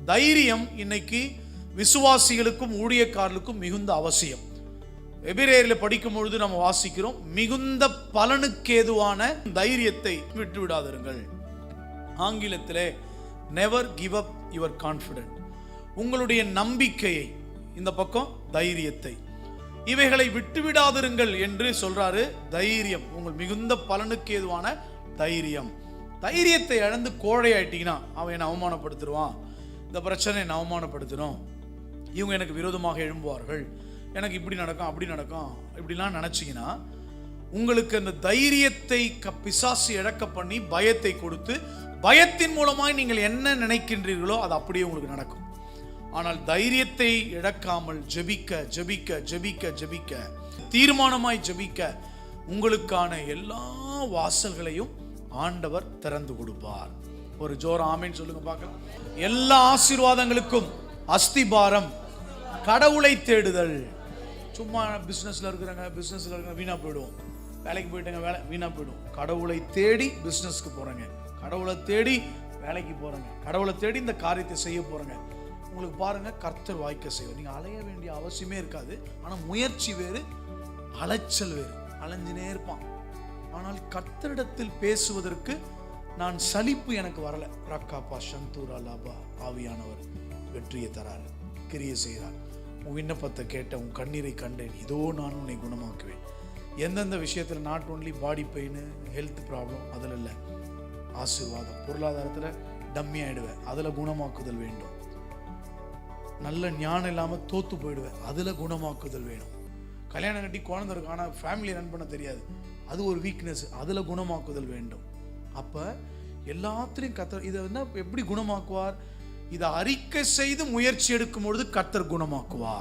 தைரியம் இன்னைக்கு விசுவாசிகளுக்கும் ஊழியக்காரர்களுக்கும் மிகுந்த அவசியம். எபிரேயரில் படிக்கும் பொழுது நம்ம வாசிக்கிறோம், மிகுந்த பலனுக்கேதுவான தைரியத்தை விட்டு விடாதிருங்கள். ஆங்கிலத்திலே never give up your confident, உங்களுடைய நம்பிக்கையை, இந்த பக்கம் தைரியத்தை, இவைகளை விட்டுவிடாதிருங்கள் என்று சொல்றாரு. தைரியம், உங்கள் மிகுந்த பலனுக்கேதுவான தைரியம். தைரியத்தை இழந்து கோழை ஆயிட்டீங்கன்னா அவன் என்னை அவமானப்படுத்திடுவான், இந்த பிரச்சனை என்னை அவமானப்படுத்தணும், இவங்க எனக்கு விரோதமாக எழும்புவார்கள், எனக்கு இப்படி நடக்கும் அப்படி நடக்கும், இப்படிலாம் நினைச்சிங்கன்னா உங்களுக்கு அந்த தைரியத்தை பிசாசு இழக்க பண்ணி பயத்தை கொடுத்து, பயத்தின் மூலமாய் நீங்கள் என்ன நினைக்கின்றீர்களோ அது அப்படியே உங்களுக்கு நடக்கும். ஆனால் தைரியத்தை இழக்காமல் ஜெபிக்க ஜெபிக்க ஜெபிக்க ஜெபிக்க, தீர்மானமாய் ஜெபிக்க, உங்களுக்கான எல்லா வாசல்களையும் ஆண்டவர் திறந்து கொடுப்பார். ஒரு ஜோர ஆமென் சொல்லுங்க பார்க்கலாம். எல்லா ஆசீர்வாதங்களுக்கும் அஸ்திபாரம் கடவுளை தேடுதல். சும்மா பிஸ்னஸ்ல இருக்கிறாங்க வீணா போயிடுவோம், வேலைக்கு போயிட்டாங்க வேலை வீணா போயிடும். கடவுளை தேடி பிஸ்னஸ்க்கு போறேங்க, கடவுளை தேடி வேலைக்கு போறேங்க, கடவுளை தேடி இந்த காரியத்தை செய்ய போறேங்க. உங்களுக்கு பாருங்க, கர்த்தர் வாய்க்க செய்வார். நீங்க அலைய வேண்டிய அவசியமே இருக்காது. ஆனா முயற்சி வேறு, அலைச்சல் வேறு. அலைஞ்சினே இருப்பான். ஆனால் கர்த்தரிடத்தில் பேசுவதற்கு நான் சலிப்பு எனக்கு வரல. ரக்காப்பா சந்தூரா லாபா, ஆவியானவர் வெற்றியை தராரு, கிரியை செய்கிறார். உன் விண்ணப்பத்தை கேட்ட, உன் கண்ணீரை கண்டேன், இதோ நான் உன்னை குணமாக்குவேன். எந்தெந்த விஷயத்தில், not only body pain, health problem, அதில் இல்லை, ஆசீர்வாதம், பொருளாதாரத்தில் டம்மி ஆயிடுவேன், அதில் குணமாக்குதல் வேண்டும். நல்ல ஞானம் இல்லாமல் தோத்து போயிடுவேன், அதில் குணமாக்குதல் வேணும். கல்யாணம் கட்டி குழந்தை இருக்கு, ஆனால் ஃபேமிலி ரன் பண்ண தெரியாது, அது ஒரு வீக்னஸ், அதில் குணமாக்குதல் வேண்டும். அப்போ எல்லாத்திலையும் கர்த்தர் இதை எப்படி குணமாக்குவார்? இதை அறிக்கை செய்து முயற்சி எடுக்கும் பொழுது கர்த்தர் குணமாக்குவார்.